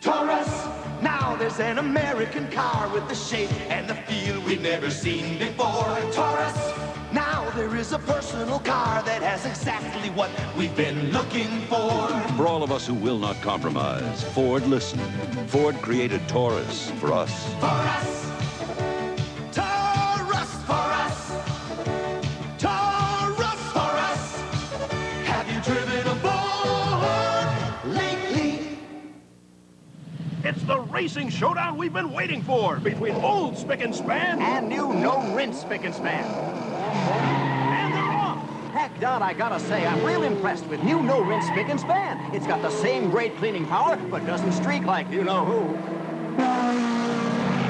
Taurus. Now there's an American car with the shape and the feel we've never seen before. Taurus. Now there is a personal car that has exactly what we've been looking for. For all of us who will not compromise, Ford listened. Ford created Taurus for us. For us. Taurus for us. Taurus for us. Have you driven aboard lately? It's the racing showdown we've been waiting for between old Spic and Span and new no-rinse Spic and Span. And they're off. Heck, Don, I gotta say, I'm real impressed with new no-rinse Spic and Span. It's got the same great cleaning power, but doesn't streak like you-know-who.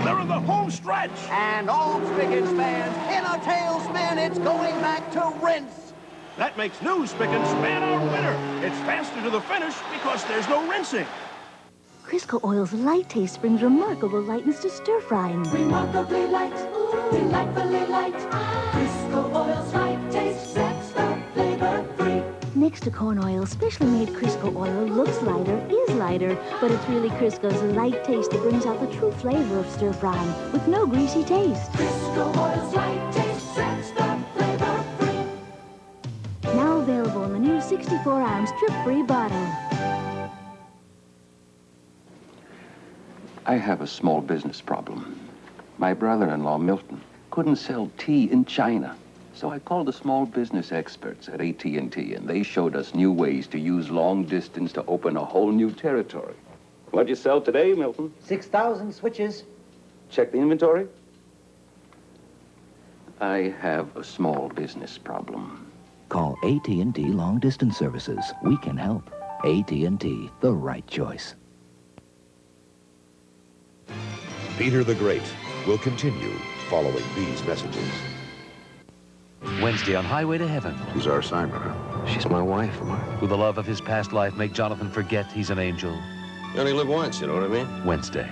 They're in the home stretch. And old Spic and Span's in a tailspin. It's going back to rinse. That makes new Spic and Span our winner. It's faster to the finish because there's no rinsing. Crisco Oil's light taste brings remarkable lightness to stir-frying. Remarkably light, delightfully light. Crisco Oil's light taste sets the flavor free. Next to corn oil, specially made Crisco Oil looks lighter, is lighter, but it's really Crisco's light taste that brings out the true flavor of stir-frying with no greasy taste. Crisco Oil's light taste sets the flavor free. Now available in the new 64-ounce trip-free bottle. I have a small business problem. My brother-in-law, Milton, couldn't sell tea in China. So I called the small business experts at AT&T, and they showed us new ways to use long distance to open a whole new territory. What'd you sell today, Milton? 6,000 switches. Check the inventory. I have a small business problem. Call AT&T Long Distance Services. We can help. AT&T, the right choice. Peter the Great will continue following these messages. Wednesday on Highway to Heaven. Who's our assignment, huh? She's my wife, Mark. Will the love of his past life make Jonathan forget he's an angel? You only live once, you know what I mean? Wednesday.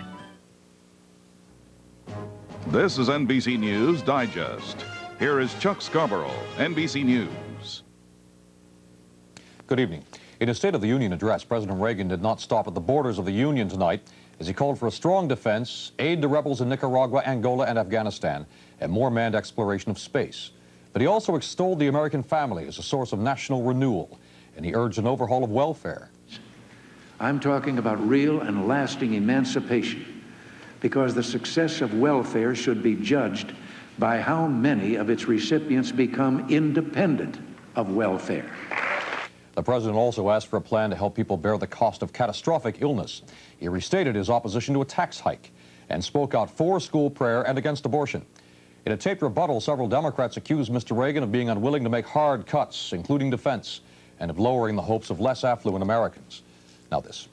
This is NBC News Digest. Here is Chuck Scarborough, NBC News. Good evening. In his State of the Union address, President Reagan did not stop at the borders of the Union tonight as he called for a strong defense, aid to rebels in Nicaragua, Angola, and Afghanistan, and more manned exploration of space. But he also extolled the American family as a source of national renewal, and he urged an overhaul of welfare. I'm talking about real and lasting emancipation, because the success of welfare should be judged by how many of its recipients become independent of welfare. The president also asked for a plan to help people bear the cost of catastrophic illness. He restated his opposition to a tax hike and spoke out for school prayer and against abortion. In a taped rebuttal, several Democrats accused Mr. Reagan of being unwilling to make hard cuts, including defense, and of lowering the hopes of less affluent Americans. Now this.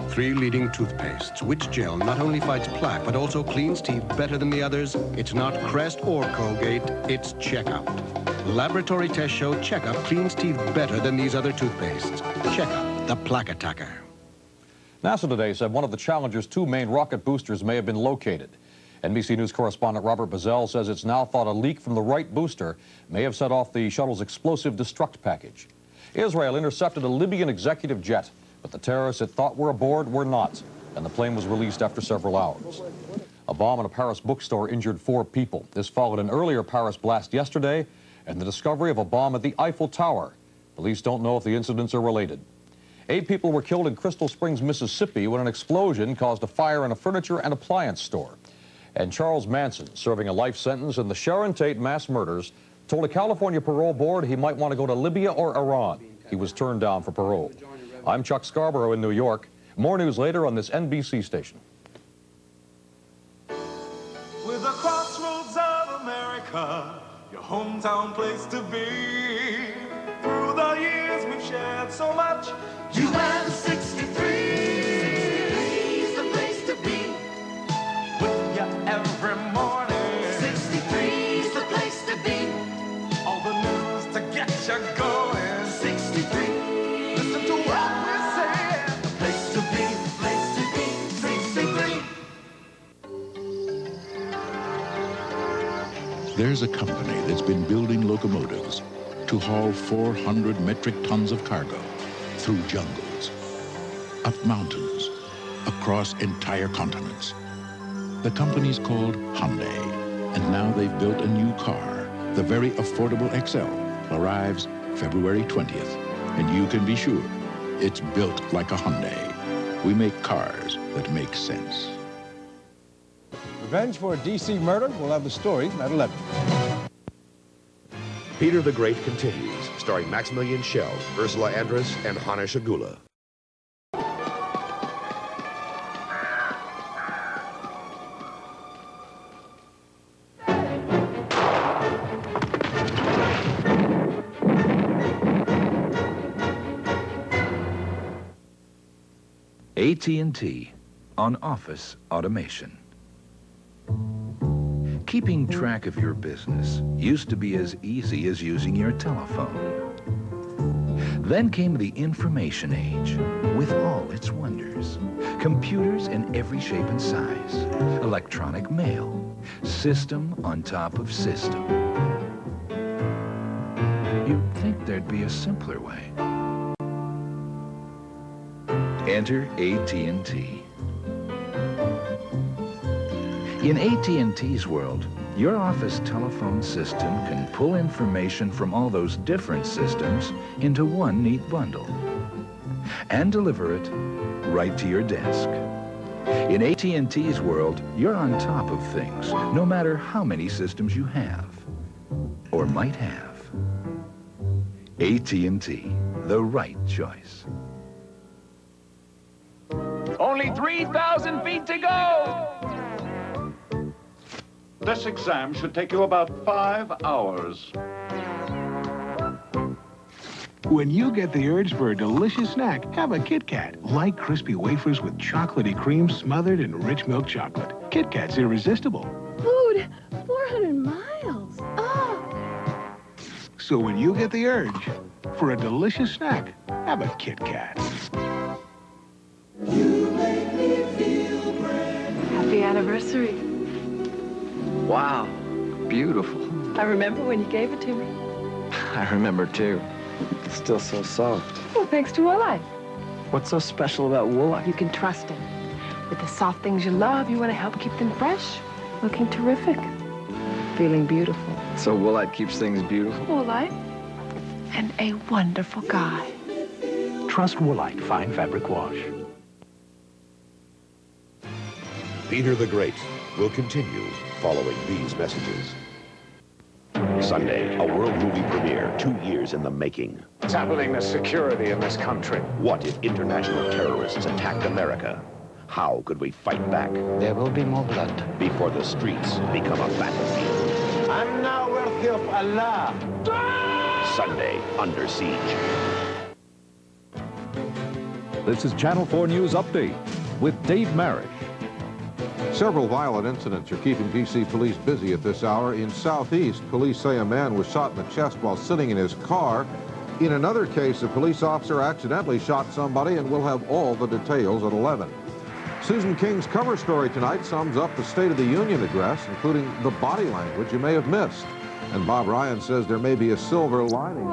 3 leading toothpastes. Which gel not only fights plaque, but also cleans teeth better than the others? It's not Crest or Colgate, it's Checkup. Laboratory tests show Checkup cleans teeth better than these other toothpastes. Checkup, the plaque attacker. NASA today said one of the Challenger's 2 main rocket boosters may have been located. NBC News correspondent Robert Bazell says it's now thought a leak from the right booster may have set off the shuttle's explosive destruct package. Israel intercepted a Libyan executive jet, but the terrorists it thought were aboard were not, and the plane was released after several hours. A bomb in a Paris bookstore injured 4 people. This followed an earlier Paris blast yesterday and the discovery of a bomb at the Eiffel Tower. Police don't know if the incidents are related. 8 people were killed in Crystal Springs, Mississippi, when an explosion caused a fire in a furniture and appliance store. And Charles Manson, serving a life sentence in the Sharon Tate mass murders, told a California parole board he might want to go to Libya or Iran. He was turned down for parole. I'm Chuck Scarborough in New York. More news later on this NBC station. We're the crossroads of America, your hometown place to be. Through the years we've shared so much. You and 63 is the place to be. With you every morning. 63 is the place to be. All the news to get you going. 63. Listen to what we're saying. The place to be, place to be. 63. There's a company that's been building locomotives to haul 400 metric tons of cargo through jungles, up mountains, across entire continents. The company's called Hyundai, and now they've built a new car. The very affordable Excel arrives February 20th, and you can be sure it's built like a Hyundai. We make cars that make sense. Revenge for a D.C. murder. We'll have the story at 11. Peter the Great continues, starring Maximilian Schell, Ursula Andress, and Hana Shagula. AT&T on office automation. Keeping track of your business used to be as easy as using your telephone. Then came the information age with all its wonders. Computers in every shape and size. Electronic mail. System on top of system. You'd think there'd be a simpler way. Enter AT&T. In AT&T's world, your office telephone system can pull information from all those different systems into one neat bundle and deliver it right to your desk. In AT&T's world, you're on top of things, no matter how many systems you have or might have. AT&T, the right choice. Only 3,000 feet to go! This exam should take you about 5 hours. When you get the urge for a delicious snack, have a Kit Kat. Light, crispy wafers with chocolatey cream smothered in rich milk chocolate. Kit Kat's irresistible. Food, 400 miles. Oh! So when you get the urge for a delicious snack, have a Kit Kat. You make me feel great. Happy anniversary. Wow, beautiful. I remember when you gave it to me. I remember too. It's still so soft. Well, thanks to Woolite. What's so special about Woolite? You can trust it. With the soft things you love, you want to help keep them fresh, looking terrific, feeling beautiful. So Woolite keeps things beautiful? Woolite, and a wonderful guy. Trust Woolite Fine Fabric Wash. Peter the Great will continue following these messages. Sunday, a world movie premiere, 2 years in the making. Sampling the security in this country. What if international terrorists attacked America? How could we fight back? There will be more blood. Before the streets become a battlefield. I'm now worthy of Allah. Sunday, Under Siege. This is Channel 4 News Update with Dave Marash. Several violent incidents are keeping D.C. police busy at this hour. In Southeast, police say a man was shot in the chest while sitting in his car. In another case, a police officer accidentally shot somebody, and we'll have all the details at 11. Susan King's cover story tonight sums up the State of the Union address, including the body language you may have missed. And Bob Ryan says there may be a silver lining.